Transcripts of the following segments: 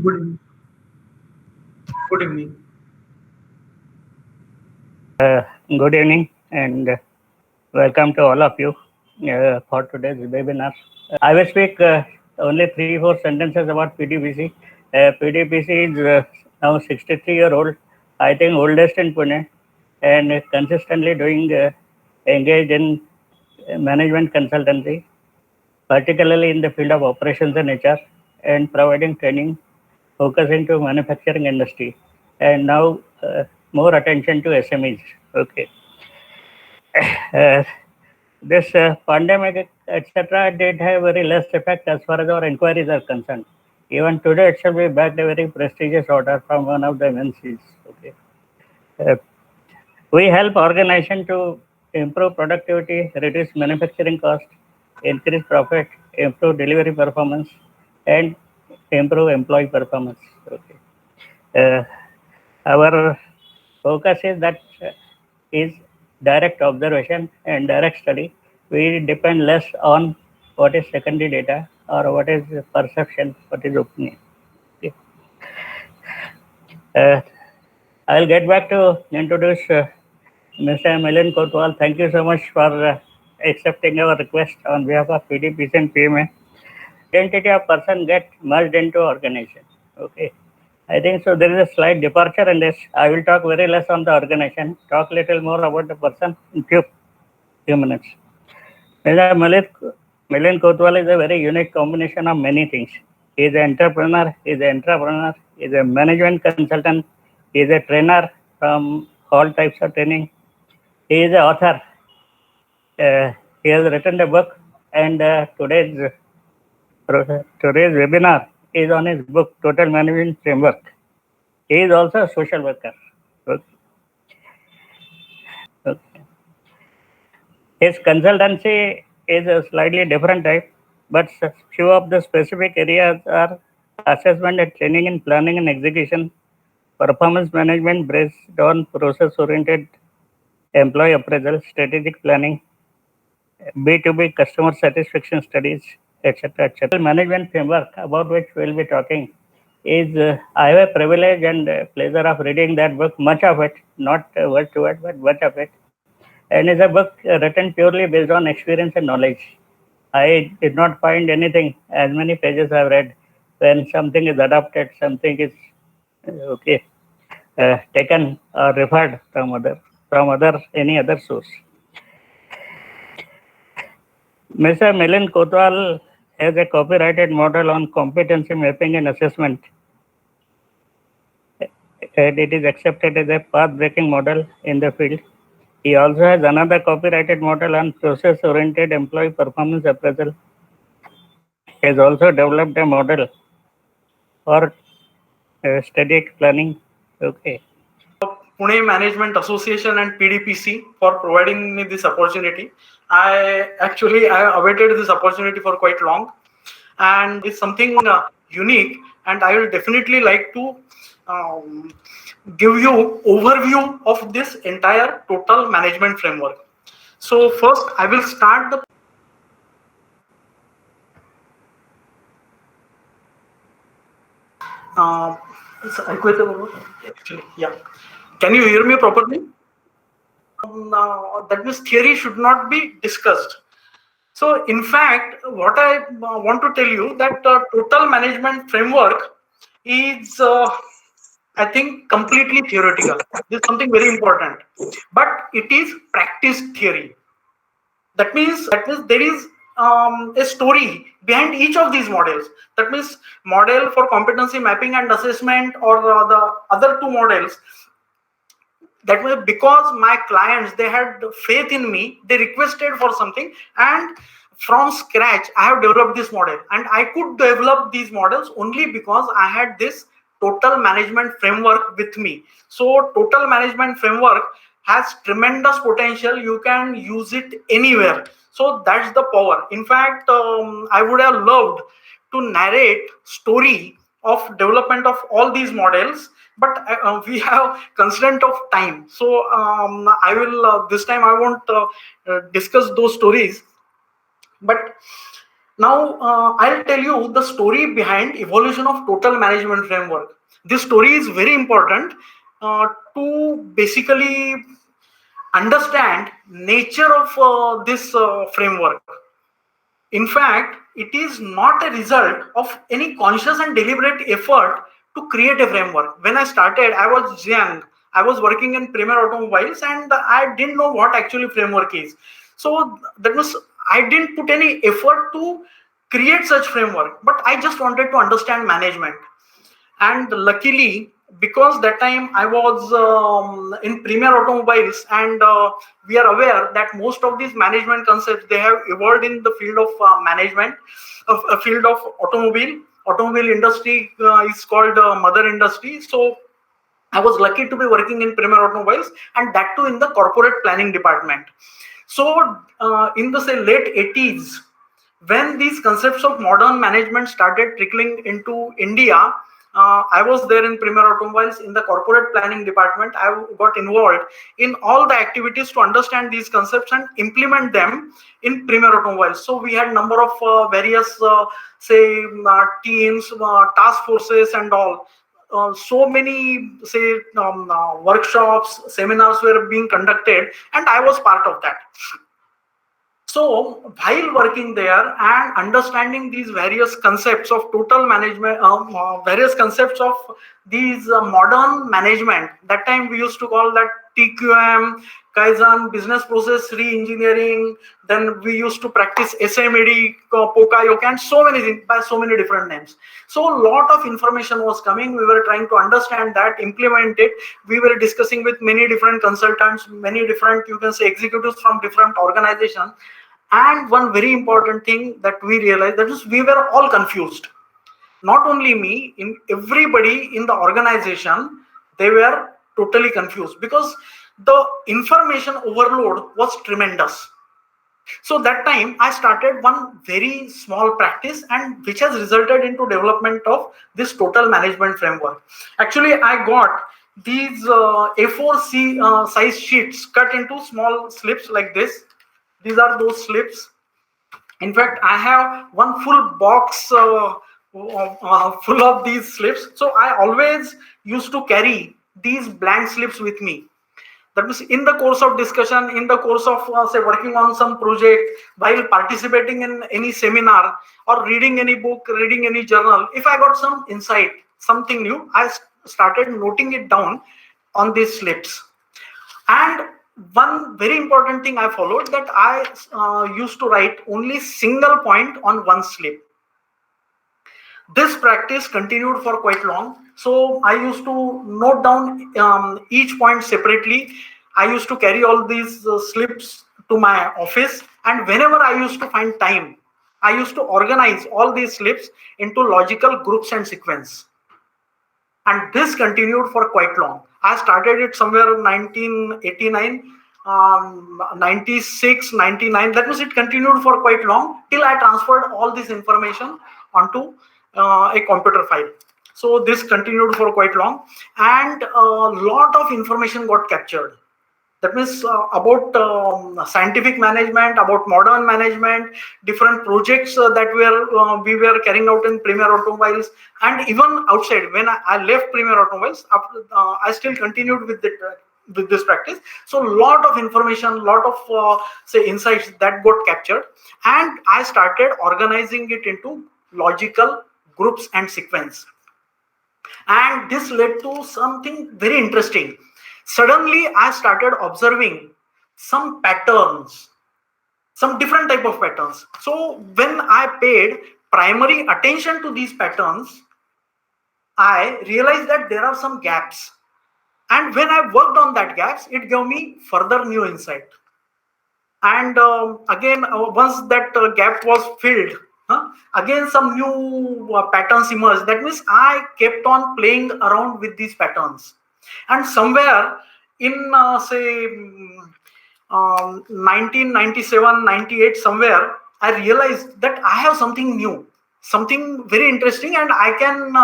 Good evening. Good evening. Good evening and welcome to all of you for today's webinar. I will speak only 3 4 sentences about PDPC. PDPC is now 63-year-old, I think oldest in Pune, and consistently doing engaged in management consultancy, particularly in the field of operations and HR, and providing training focusing to manufacturing industry, and now more attention to SMEs. Okay. Uh, this pandemic, etc., did have very less effect as far as our inquiries are concerned. Even today, it shall be backed a very prestigious order from one of the MNCs. Okay. Uh, we help organization to improve productivity, reduce manufacturing cost, increase profit, improve delivery performance, and improve employee performance. Okay. Uh, our focus is that is direct observation and direct study. We depend less on what is secondary data or what is perception, what is opinion. Okay. Uh, I'll get back to introduce Mr. Milind Kotwal. Thank you so much for accepting our request on behalf of PDPC and PMA. Identity of person get merged into organization. Okay. I think so. There is a slight departure in this. I will talk very less on the organization. Talk little more about the person in few minutes. Mr. Milind Kotwal is a very unique combination of many things. He is an entrepreneur, he is an entrepreneur, he is a management consultant, he is a trainer from all types of training. He is an author. He has written a book, and today's webinar is on his book, Total Management Framework. He is also a social worker. Okay. Okay. His consultancy is a slightly different type, but few of the specific areas are assessment and training in planning and execution, performance management based on process-oriented employee appraisal, strategic planning, B2B customer satisfaction studies, etc. etc. Management framework about which we'll be talking is I have a privilege and pleasure of reading that book, much of it, not word to word, but much of it, and is a book written purely based on experience and knowledge. I did not find anything as many pages I've read when something is adopted, something is okay taken or referred from other any other source. Mr. Milind Kotwal has a copyrighted model on competency mapping and assessment, and it is accepted as a path-breaking model in the field. He also has another copyrighted model on process-oriented employee performance appraisal. He has also developed a model for strategic planning. Okay. Pune Management Association and PDPC for providing me this opportunity. I awaited this opportunity for quite long, and it's something unique. And I will definitely like to um, give you overview of this entire total management framework. So first, I will start the. Actually, yeah. Can you hear me properly? That means theory should not be discussed. So, in fact, what I want to tell you that total management framework is, I think, completely theoretical. This is something very important, but it is practice theory. That means there is a story behind each of these models. That means model for competency mapping and assessment, or the other two models, that was because my clients, they had faith in me, they requested for something, and from scratch I have developed this model. And I could develop these models only because I had this total management framework with me. So total management framework has tremendous potential. You can use it anywhere. So that's the power. In fact, I would have loved to narrate story of development of all these models, but we have constraint of time. So I will this time I won't discuss those stories. But Now, I'll tell you the story behind evolution of total management framework. This story is very important to basically understand nature of this framework. In fact, it is not a result of any conscious and deliberate effort to create a framework. When I started, I was young. I was working in Premier Automobiles, and I didn't know what actually framework is. So that was, I didn't put any effort to create such framework, but I just wanted to understand management. And luckily, because that time I was in Premier Automobiles, and we are aware that most of these management concepts, they have evolved in the field of management, of a field of automobile industry is called mother industry. So I was lucky to be working in Premier Automobiles, and that too in the corporate planning department. So in the say late 80s, when these concepts of modern management started trickling into India, I was there in Premier Automobiles in the corporate planning department. I got involved in all the activities to understand these concepts and implement them in Premier Automobiles. So we had number of various teams, task forces, and all. So many workshops, seminars were being conducted, and I was part of that. So while working there and understanding these various concepts of total management, various concepts of these modern management, that time we used to call that TQM, Kaizen, business process re-engineering. Then we used to practice SMED, Pokayoke, and so many things by so many different names. So a lot of information was coming. We were trying to understand that, implement it. We were discussing with many different consultants, many different, you can say, executives from different organizations. And one very important thing that we realized, that is, we were all confused. Not only me, in everybody in the organization, they were totally confused because the information overload was tremendous. So that time I started one very small practice, and which has resulted into development of this total management framework. Actually, I got these A4 size sheets cut into small slips like this. These are those slips. In fact, I have one full box full of these slips. So I always used to carry these blank slips with me. That means in the course of discussion, in the course of say working on some project, while participating in any seminar or reading any book, reading any journal, if I got some insight, something new, I started noting it down on these slips. And one very important thing I followed, that I used to write only single point on one slip. This practice continued for quite long. So I used to note down each point separately. I used to carry all these slips to my office, and whenever I used to find time, I used to organize all these slips into logical groups and sequence. And this continued for quite long. I started it somewhere in 1989, 96, 99. That means it continued for quite long till I transferred all this information onto a computer file. So this continued for quite long, and a lot of information got captured. That means about scientific management, about modern management, different projects that we were carrying out in Premier Automobiles, and even outside. When I left Premier Automobiles, I still continued with this practice. So a lot of information, lot of insights that got captured, and I started organizing it into logical groups and sequence. And this led to something very interesting. Suddenly I started observing some patterns, some different type of patterns. So when I paid primary attention to these patterns, I realized that there are some gaps. And when I worked on that gaps, it gave me further new insight. And again, once that gap was filled, again some new patterns emerged. That means I kept on playing around with these patterns. And somewhere in 1997, 98, somewhere, I realized that I have something new, something very interesting, and I can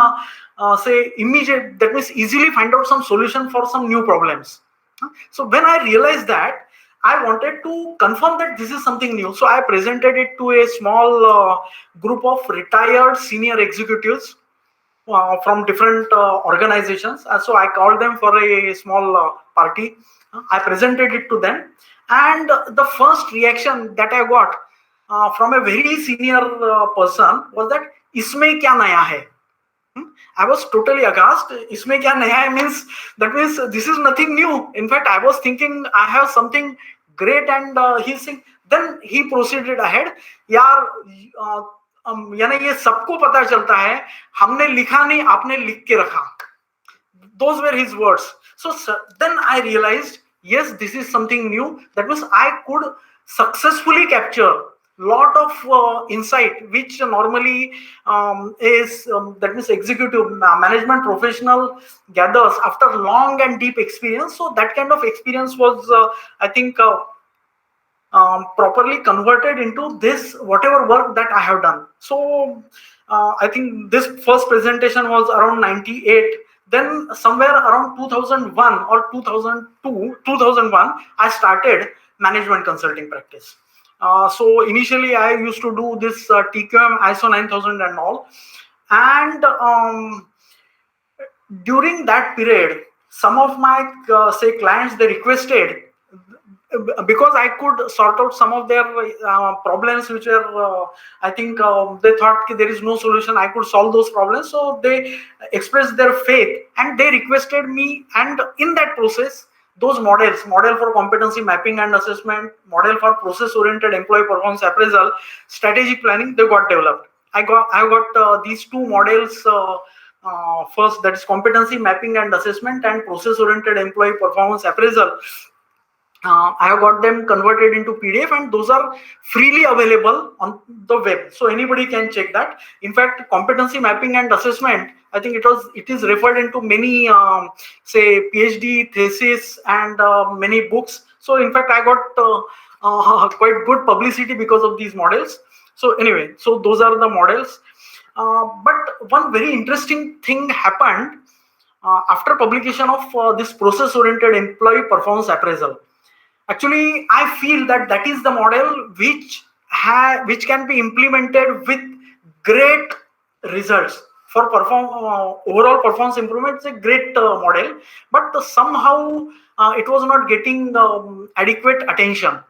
immediate, that means easily find out some solution for some new problems. So when I realized that, I wanted to confirm that this is something new. So I presented it to a small group of retired senior executives from different organizations. So I called them for a small party. I presented it to them, and the first reaction that I got from a very senior person was that "इसमें क्या नया है?" I was totally aghast. इसमें क्या नया है means that means this is nothing new. In fact, I was thinking I have something great, and he's saying. Then he proceeded ahead. यार यानी ये सबको पता चलता है, हमने लिखा नहीं, आपने लिख के रखा. Those were his words. So then I realized, yes, this is something new. That means I could successfully capture lot of insight which normally that means executive management professional gathers after long and deep experience. So that kind of experience was I think properly converted into this whatever work that I have done. So I think this first presentation was around 98. Then somewhere around 2001 or 2002, 2001, I started management consulting practice. So initially I used to do this TQM, ISO 9000 and all. And during that period, some of my say clients, they requested, because I could sort out some of their problems which were I think they thought there is no solution, I could solve those problems. So they expressed their faith and they requested me, and in that process those model for competency mapping and assessment, model for process oriented employee performance appraisal, strategic planning, they got developed. I got these two models first, that is competency mapping and assessment and process oriented employee performance appraisal. I have got them converted into PDF, and those are freely available on the web, so anybody can check that. In fact, competency mapping and assessment, I think it is referred into many say PhD thesis and many books. So in fact, I got quite good publicity because of these models. So anyway, so those are the models. But one very interesting thing happened after publication of this process oriented employee performance appraisal. Actually, I feel that that is the model which can be implemented with great results for overall performance improvement. It's a great model, but somehow it was not getting adequate attention.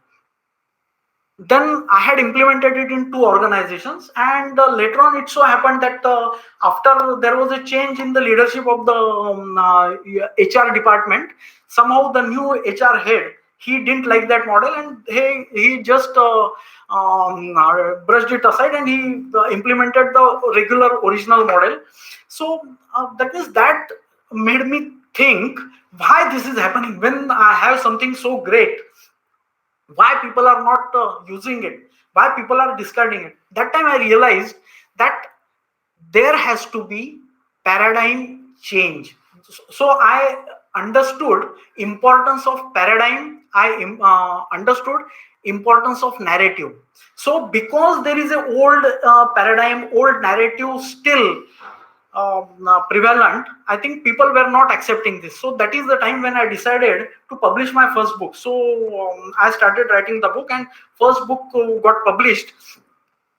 Then I had implemented it in two organizations, and later on it so happened that after there was a change in the leadership of the HR department, somehow the new HR head, he didn't like that model, and he just brushed it aside, and he implemented the regular original model. So that means that made me think, why this is happening when I have something so great, why people are not using it, why people are discarding it. That time I realized that there has to be paradigm change. So I understood importance of paradigm. I understood importance of narrative. So because there is a old paradigm, old narrative still prevalent, I think people were not accepting this. So that is the time when I decided to publish my first book. So I started writing the book, and first book got published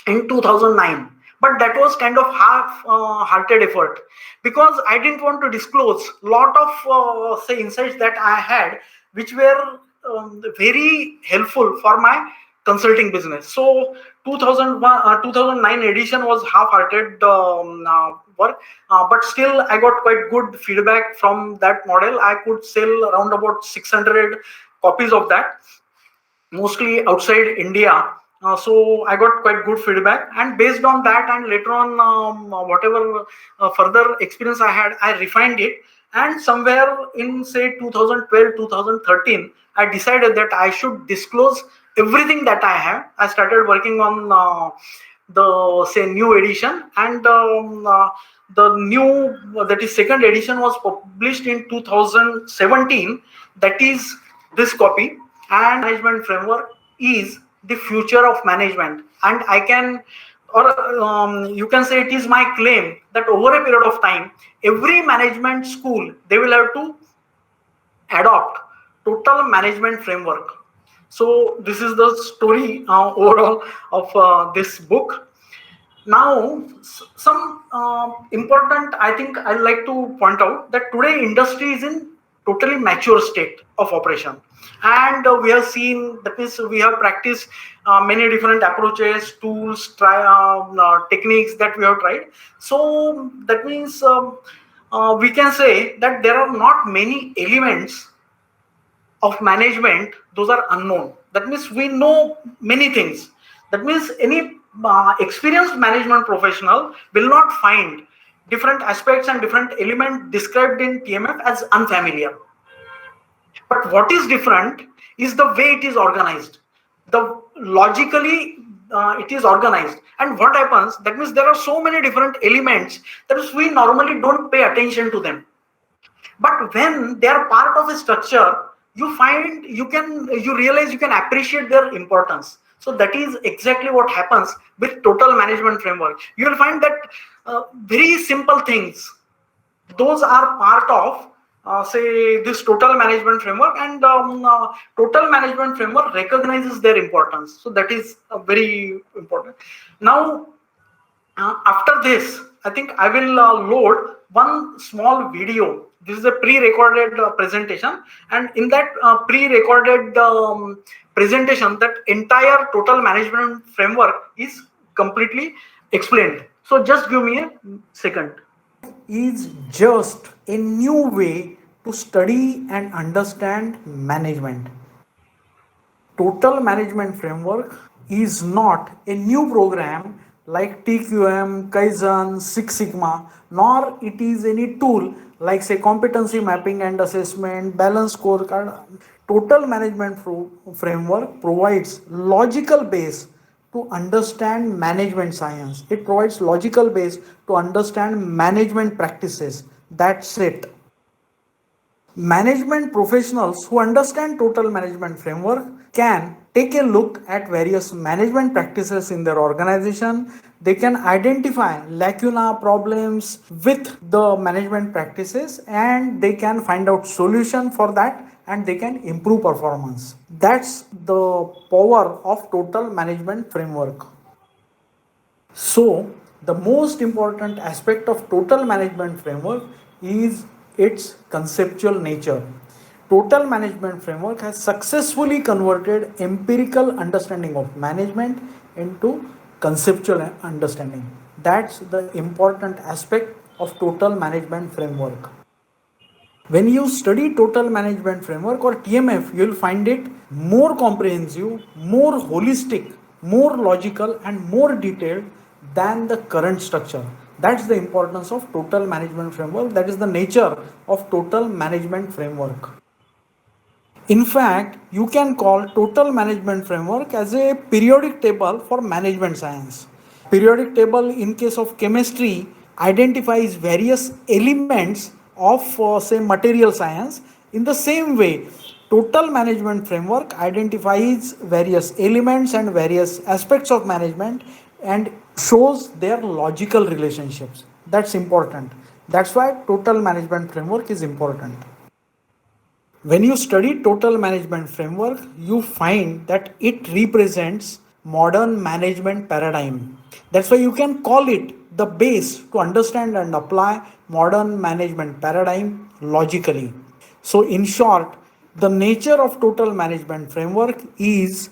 in 2009. But that was kind of half-hearted effort, because I didn't want to disclose lot of say insights that I had, which were very helpful for my consulting business. So 2009 edition was half-hearted work, but still I got quite good feedback from that model. I could sell around about 600 copies of that, mostly outside India. So I got quite good feedback, and based on that, and later on whatever further experience I had, I refined it. And somewhere in say 2012, 2013, I decided that I should disclose everything that I have. I started working on the say new edition, and the new, that is second edition, was published in 2017. That is this copy. And management framework is the future of management, and I can, or you can say, it is my claim that over a period of time, every management school, they will have to adopt total management framework. So this is the story overall of this book. Now, some important, I think I like to point out that today industry is in totally mature state of operation, and we have seen, that means we have practiced many different approaches, tools, techniques that we have tried. So that means we can say that there are not many elements of management those are unknown. That means we know many things. That means any experienced management professional will not find different aspects and different elements described in TMF as unfamiliar. But what is different is the way it is organized. The logically it is organized. And what happens, that means there are so many different elements that is we normally don't pay attention to them. But when they are part of a structure, you find you realize you can appreciate their importance. So that is exactly what happens with total management framework. You will find that very simple things, those are part of say this total management framework, and total management framework recognizes their importance. So that is very important. Now after this, I think I will load one small video. This is a pre-recorded presentation, and in that pre-recorded presentation, that entire total management framework is completely explained. So just give me a second. Is just a new way to study and understand management. Total Management Framework is not a new program like TQM, Kaizen, Six Sigma, nor it is any tool like say competency mapping and assessment, balance scorecard. Total Management Framework provides logical base to understand management science. It provides logical base to understand management practices. That's it. Management professionals who understand total management framework can take a look at various management practices in their organization. They can identify lacuna problems with the management practices, and they can find out solution for that, and they can improve performance. That's the power of total management framework. So, the most important aspect of total management framework is its conceptual nature. Total management framework has successfully converted empirical understanding of management into conceptual understanding. That's the important aspect of total management framework. When you study total management framework or TMF, you will find it more comprehensive, more holistic, more logical, and more detailed than the current structure. That's the importance of total management framework. That is the nature of total management framework. In fact, you can call total management framework as a periodic table for management science. Periodic table in case of chemistry identifies various elements of say material science. In the same way, total management framework identifies various elements and various aspects of management and shows their logical relationships. That's important. That's why total management framework is important. When you study total management framework, you find that it represents modern management paradigm. That's why you can call it the base to understand and apply modern management paradigm logically. So in short, the nature of total management framework is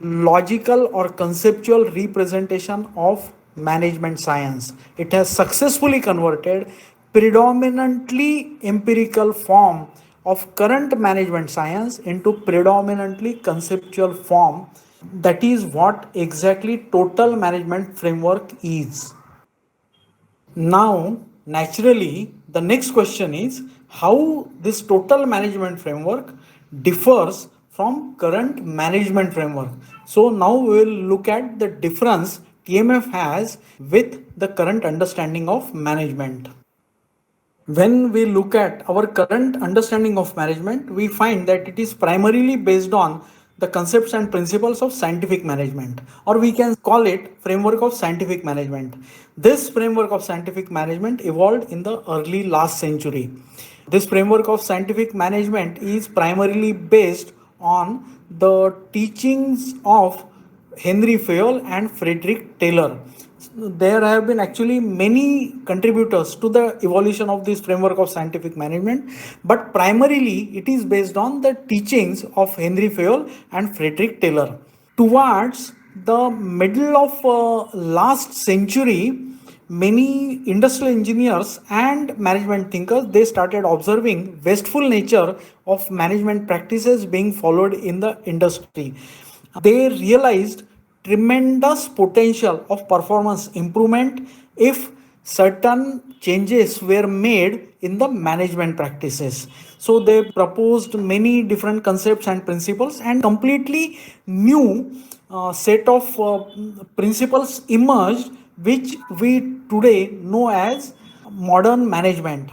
logical or conceptual representation of management science. It has successfully converted predominantly empirical form of current management science into predominantly conceptual form. That is what exactly total management framework is. Now, naturally, the next question is how this total management framework differs from current management framework. So now we will look at the difference TMF has with the current understanding of management. When we look at our current understanding of management, we find that it is primarily based on the concepts and principles of scientific management, or we can call it framework of scientific management. This framework of scientific management evolved in the early last century. This framework of scientific management is primarily based on the teachings of Henry Fayol and Frederick Taylor. There have been actually many contributors to the evolution of this framework of scientific management, but primarily it is based on the teachings of Henry Fayol and Frederick Taylor. Towards the middle of last century, many industrial engineers and management thinkers, they started observing wasteful nature of management practices being followed in the industry. They realized tremendous potential of performance improvement if certain changes were made in the management practices. So they proposed many different concepts and principles, and completely new set of principles emerged, which we today know as modern management.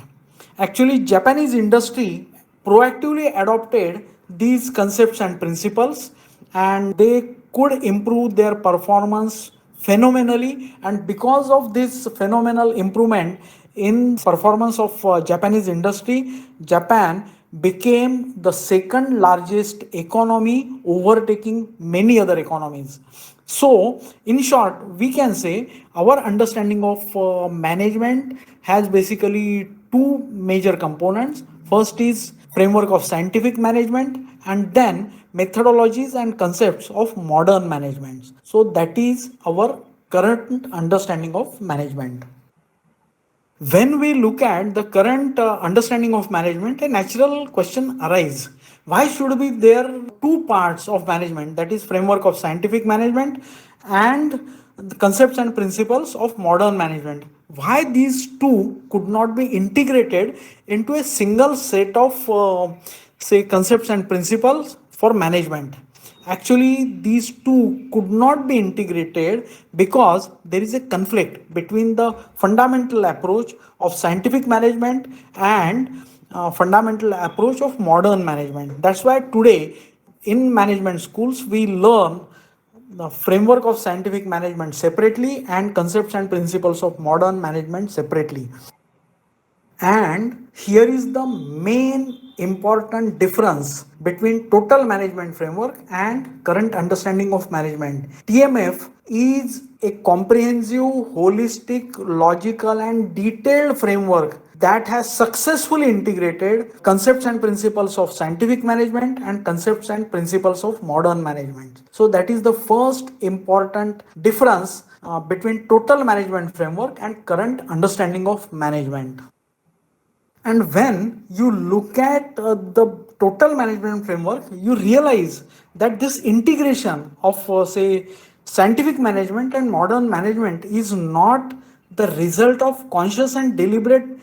Actually, Japanese industry proactively adopted these concepts and principles, and they could improve their performance phenomenally. And because of this phenomenal improvement in performance of Japanese industry, Japan became the second largest economy, overtaking many other economies. So, in short, we can say our understanding of management has basically two major components. First is framework of scientific management, and then methodologies and concepts of modern management. So, that is our current understanding of management. When we look at the current understanding of management, a natural question arises: why should be there two parts of management, that is framework of scientific management and the concepts and principles of modern management? Why these two could not be integrated into a single set of say concepts and principles for management? Actually, these two could not be integrated because there is a conflict between the fundamental approach of scientific management and fundamental approach of modern management. That's why today in management schools we learn the framework of scientific management separately and concepts and principles of modern management separately. And here is the main important difference between total management framework and current understanding of management. TMF is a comprehensive, holistic, logical, and detailed framework that has successfully integrated concepts and principles of scientific management and concepts and principles of modern management. So, that is the first important difference between total management framework and current understanding of management. And when you look at the total management framework, you realize that this integration of, say, scientific management and modern management is not the result of conscious and deliberate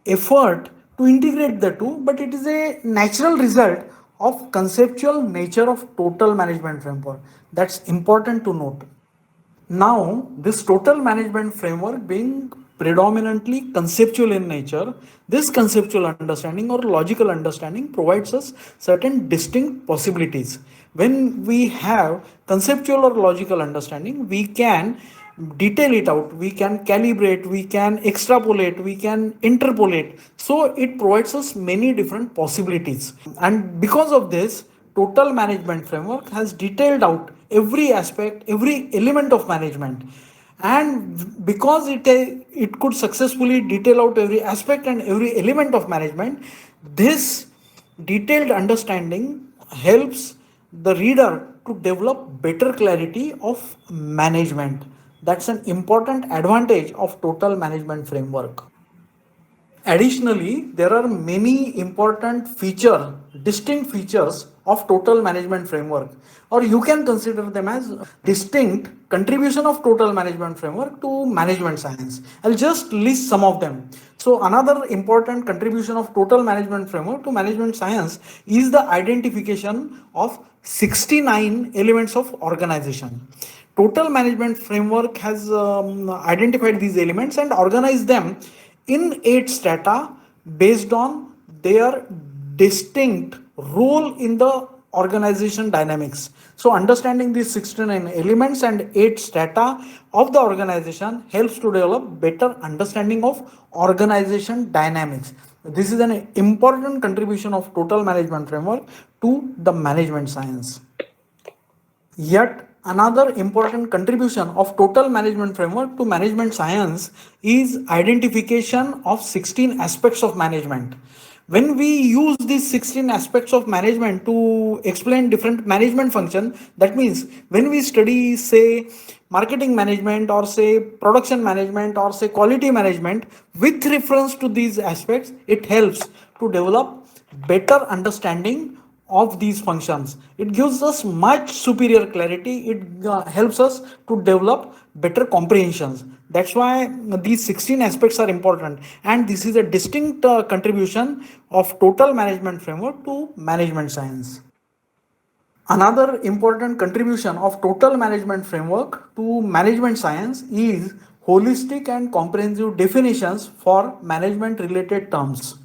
effort to integrate the two, but it is a natural result of conceptual nature of total management framework. That's important to note. Now, this total management framework being predominantly conceptual in nature, this conceptual understanding or logical understanding provides us certain distinct possibilities. When we have conceptual or logical understanding, we can detail it out, we can calibrate, we can extrapolate, we can interpolate. So, it provides us many different possibilities. And because of this, total management framework has detailed out every aspect, every element of management. And because it could successfully detail out every aspect and every element of management, this detailed understanding helps the reader to develop better clarity of management. That's an important advantage of total management framework. Additionally, there are many important distinct features of total management framework, or you can consider them as distinct contribution of total management framework to management science. I'll just list some of them. So another important contribution of total management framework to management science is the identification of 69 elements of organization. Total management framework has identified these elements and organized them in 8 strata based on their distinct role in the organization dynamics. So, understanding these 69 elements and 8 strata of the organization helps to develop better understanding of organization dynamics. This is an important contribution of total management framework to the management science. Yet another important contribution of total management framework to management science is identification of 16 aspects of management. When we use these 16 aspects of management to explain different management function, that means when we study, say, marketing management or say production management or say quality management, with reference to these aspects, it helps to develop better understanding of these functions. It gives us much superior clarity. It helps us to develop better comprehensions. That's why these 16 aspects are important, and this is a distinct contribution of total management framework to management science. Another important contribution of total management framework to management science is holistic and comprehensive definitions for management related terms.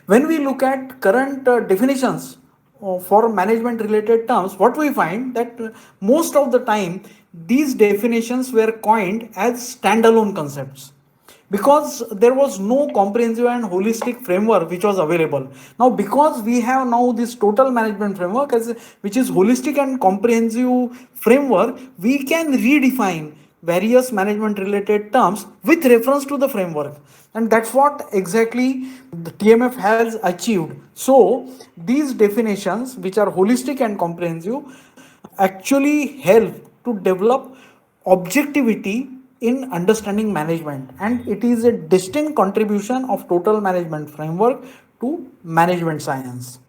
When we look at current definitions for management related terms, what we find that most of the time these definitions were coined as standalone concepts because there was no comprehensive and holistic framework which was available. Now because we have now this total management framework which is holistic and comprehensive framework, we can redefine various management related terms with reference to the framework, and that's what exactly the TMF has achieved. So these definitions, which are holistic and comprehensive, actually help to develop objectivity in understanding management, and it is a distinct contribution of total management framework to management science.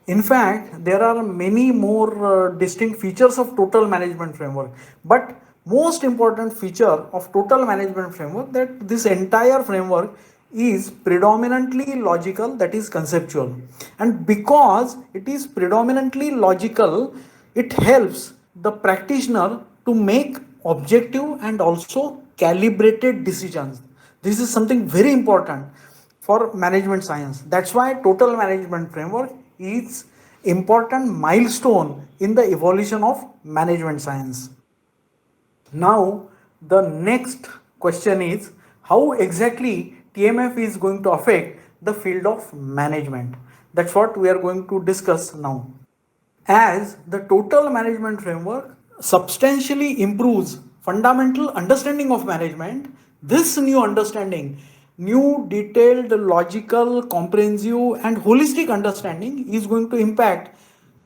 In fact, there are many more distinct features of total management framework, but most important feature of total management framework that this entire framework is predominantly logical, that is conceptual. And because it is predominantly logical, it helps the practitioner to make objective and also calibrated decisions. This is something very important for management science. That's why total management framework is important milestone in the evolution of management science. Now the next question is how exactly TMF is going to affect the field of management. That's what we are going to discuss now. As the total management framework substantially improves fundamental understanding of management, this new understanding, new detailed, logical, comprehensive, and holistic understanding is going to impact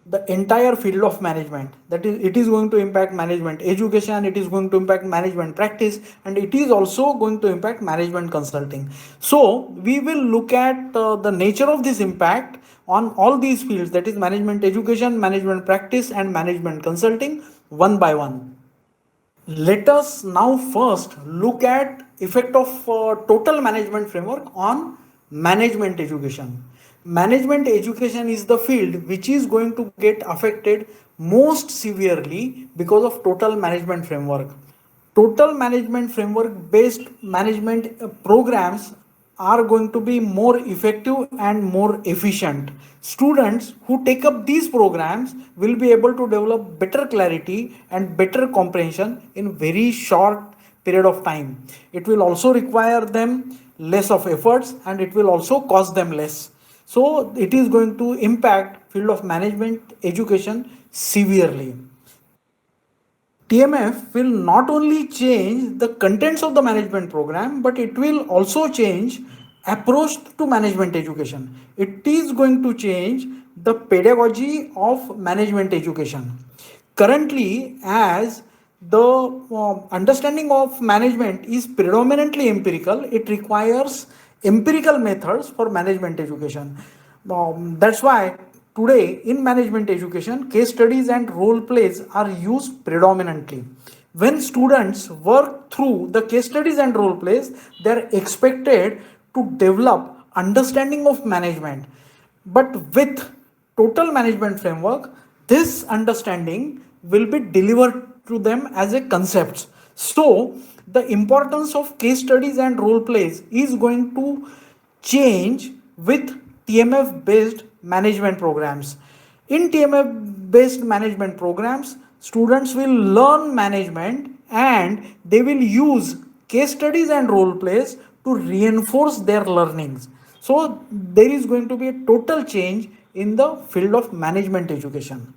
the entire field of management. That is, it is going to impact management education, it is going to impact management practice, and it is also going to impact management consulting. So we will look at the nature of this impact on all these fields, that is management education, management practice, and management consulting, one by one. Let us now first look at effect of total management framework on management education. Management education is the field which is going to get affected most severely because of total management framework. Total management framework based management programs are going to be more effective and more efficient. Students who take up these programs will be able to develop better clarity and better comprehension in very short period of time. It will also require them less of efforts, and it will also cost them less. So it is going to impact field of management education severely. TMF will not only change the contents of the management program, but it will also change approach to management education. It is going to change the pedagogy of management education. Currently, as the understanding of management is predominantly empirical, it requires empirical methods for management education. That's why today in management education, case studies and role plays are used predominantly. When students work through the case studies and role plays, they are expected to develop understanding of management. But with total management framework, this understanding will be delivered to them as a concept. So the importance of case studies and role plays is going to change with TMF based management programs. In TMF based management programs, students will learn management and they will use case studies and role plays to reinforce their learnings. So there is going to be a total change in the field of management education.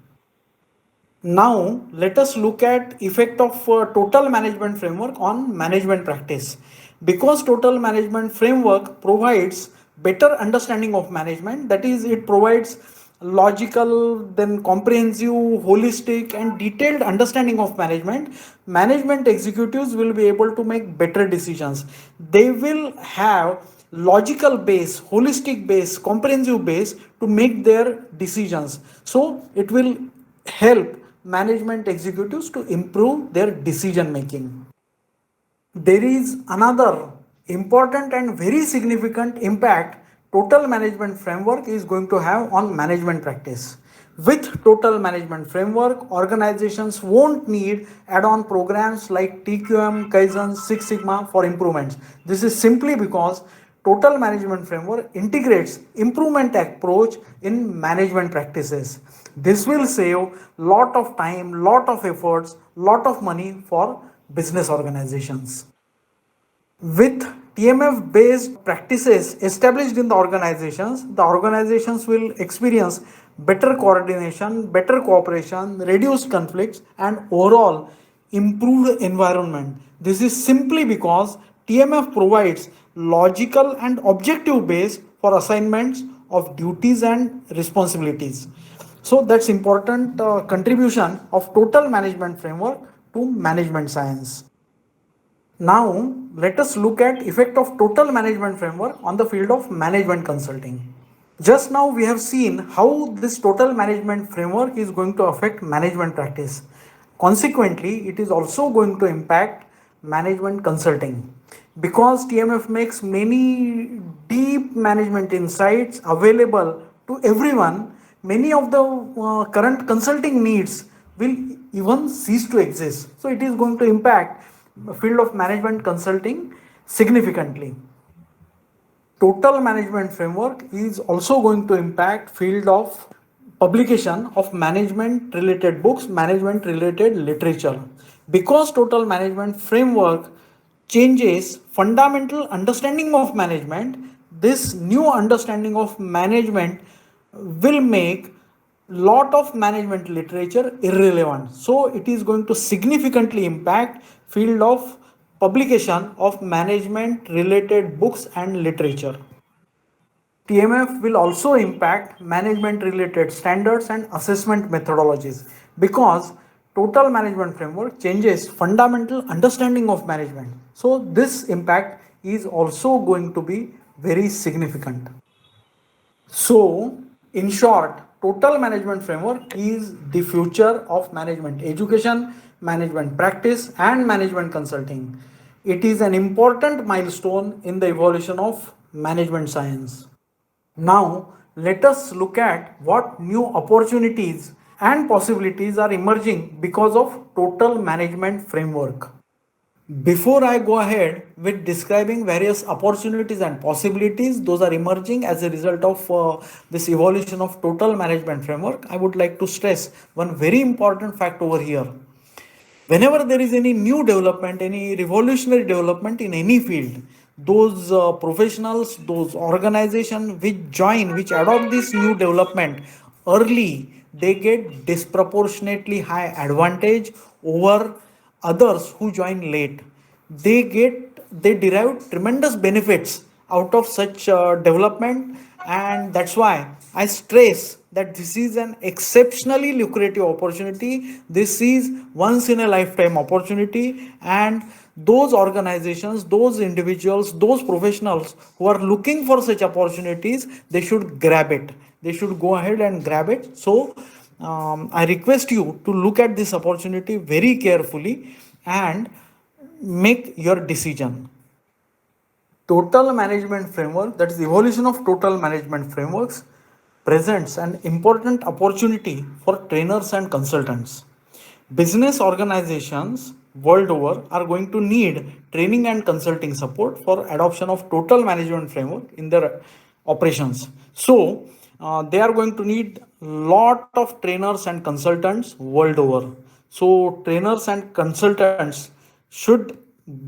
Now, let us look at effect of total management framework on management practice. Because total management framework provides better understanding of management, that is, it provides logical, then comprehensive, holistic, and detailed understanding of management. Management executives will be able to make better decisions. They will have logical base, holistic base, comprehensive base to make their decisions. So it will help management executives to improve their decision making. There is another important and very significant impact total management framework is going to have on management practice. With total management framework, organizations won't need add-on programs like TQM, Kaizen, Six Sigma for improvements. This is simply because total management framework integrates improvement approach in management practices. This will save lot of time, lot of efforts, lot of money for business organizations. With TMF based practices established in the organizations will experience better coordination, better cooperation, reduced conflicts, and overall improved environment. This is simply because TMF provides logical and objective base for assignments of duties and responsibilities. So that's important contribution of total management framework to management science. Now, let us look at effect of total management framework on the field of management consulting. Just now we have seen how this total management framework is going to affect management practice. Consequently, it is also going to impact management consulting because TMF makes many deep management insights available to everyone. Many of the current consulting needs will even cease to exist. So it is going to impact the field of management consulting significantly. Total management framework is also going to impact field of publication of management related books, management related literature. Because total management framework changes fundamental understanding of management, this new understanding of management will make lot of management literature irrelevant. So it is going to significantly impact field of publication of management related books and literature. TMF will also impact management related standards and assessment methodologies because total management framework changes fundamental understanding of management. So this impact is also going to be very significant. So, in short, total management framework is the future of management education, management practice, and management consulting. It is an important milestone in the evolution of management science. Now, let us look at what new opportunities and possibilities are emerging because of total management framework. Before I go ahead with describing various opportunities and possibilities, those are emerging as a result of this evolution of total management framework, I would like to stress one very important fact over here. Whenever there is any new development, any revolutionary development in any field, those professionals, those organizations which adopt this new development early, they get disproportionately high advantage over others who join late. They derive tremendous benefits out of such development, and that's why I stress that this is an exceptionally lucrative opportunity. This is once in a lifetime opportunity, and those organizations, those individuals, those professionals who are looking for such opportunities, they should grab it. They should go ahead and grab it. So I request you to look at this opportunity very carefully and make your decision. Total management framework, that is evolution of total management frameworks, presents an important opportunity for trainers and consultants. Business organizations world over are going to need training and consulting support for adoption of total management framework in their operations. So they are going to need lot of trainers and consultants world over. So trainers and consultants should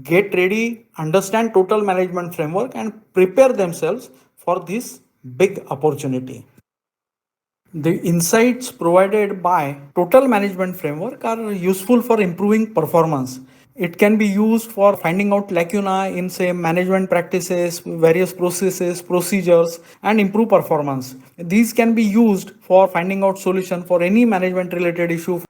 get ready, understand total management framework, and prepare themselves for this big opportunity. The insights provided by Total Management Framework are useful for improving performance. It can be used for finding out lacuna in, say, management practices, various processes, procedures, and improve performance. These can be used for finding out solution for any management related issue.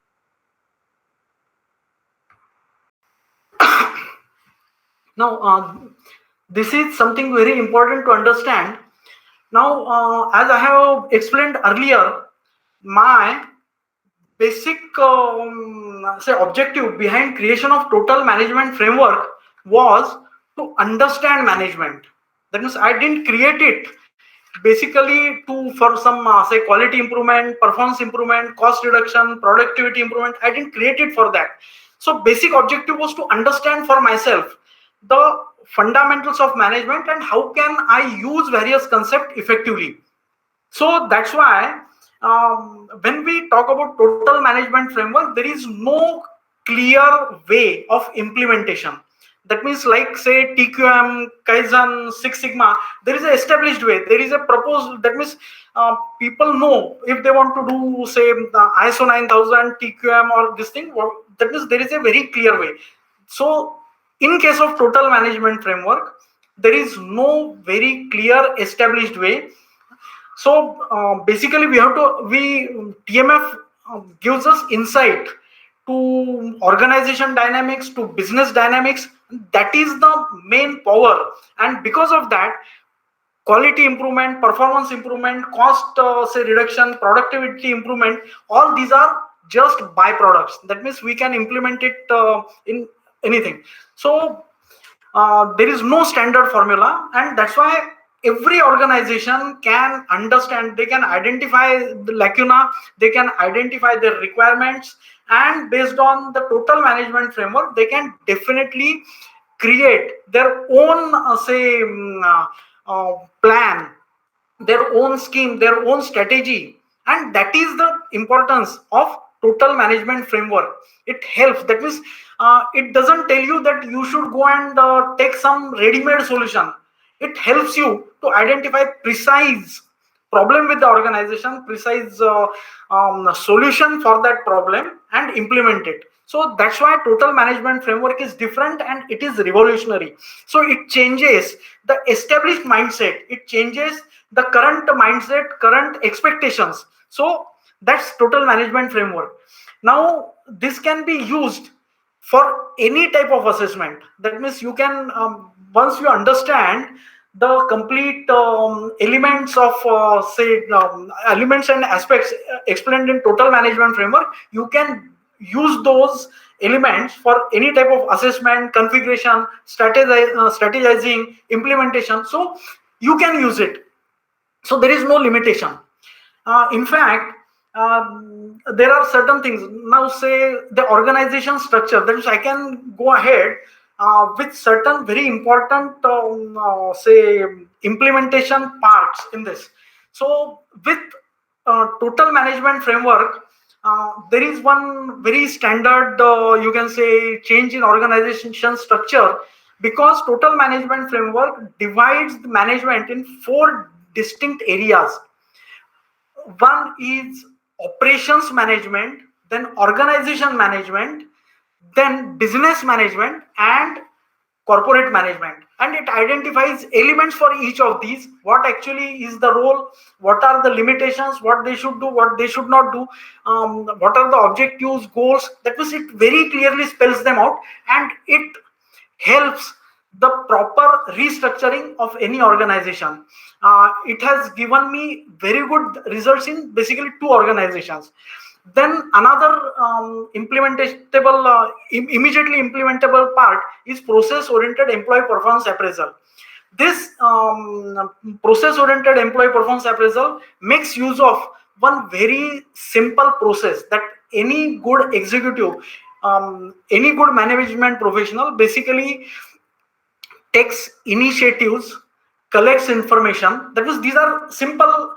Now, this is something very important to understand. Now, as I have explained earlier, my basic say objective behind creation of total management framework was to understand management. That means I didn't create it basically to for some say quality improvement, performance improvement, cost reduction, productivity improvement. I didn't create it for that. So basic objective was to understand for myself the fundamentals of management and how can I use various concepts effectively. So that's why when we talk about total management framework, there is no clear way of implementation. That means, like say TQM, Kaizen, Six Sigma, there is an established way. There is a proposed. That means people know if they want to do say the ISO 9000, TQM, or this thing. That means there is a very clear way. So in case of total management framework, there is no very clear established way. So basically we TMF gives us insight to organization dynamics, to business dynamics. That is the main power, and because of that, quality improvement, performance improvement, cost say reduction, productivity improvement, all these are just byproducts. That means we can implement it in anything. So there is no standard formula, and that's why every organization can understand, they can identify the lacuna, they can identify their requirements, and based on the total management framework they can definitely create their own plan, their own scheme, their own strategy. And that is the importance of total management framework. It helps. That means it doesn't tell you that you should go and take some ready-made solution. It helps you to identify precise problem with the organization, precise solution for that problem, and implement it. So that's why total management framework is different and it is revolutionary. So it changes the established mindset, it changes the current mindset, current expectations. So that's total management framework. Now this can be used for any type of assessment. That means you can once you understand the complete elements of elements and aspects explained in total management framework, you can use those elements for any type of assessment, configuration, strategizing, implementation. So you can use it. So there is no limitation. In fact, there are certain things. Now say the organization structure, that is I can go ahead with certain very important say implementation parts in this. So with total management framework, there is one very standard you can say change in organization structure, because total management framework divides the management in 4 distinct areas. One is operations management, then organization management, then business management, and corporate management. And it identifies elements for each of these, what actually is the role, what are the limitations, what they should do, what they should not do, what are the objectives, goals. That means it very clearly spells them out, and it helps the proper restructuring of any organization. It has given me very good results in basically 2 organizations. Then another immediately implementable part is process-oriented employee performance appraisal. This process-oriented employee performance appraisal makes use of one very simple process that any good executive, any good management professional basically takes initiatives, collects information. That means these are simple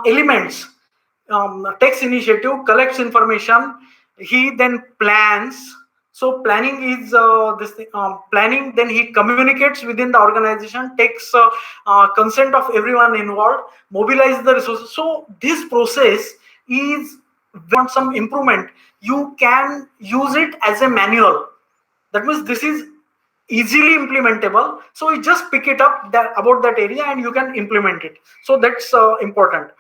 elements. Takes initiative, collects information, he then plans. So planning is this thing, planning, then he communicates within the organization, takes consent of everyone involved, mobilize the resources. So this process is want some improvement, you can use it as a manual. That means this is easily implementable, so you just pick it up about that area and you can implement it. So that's important.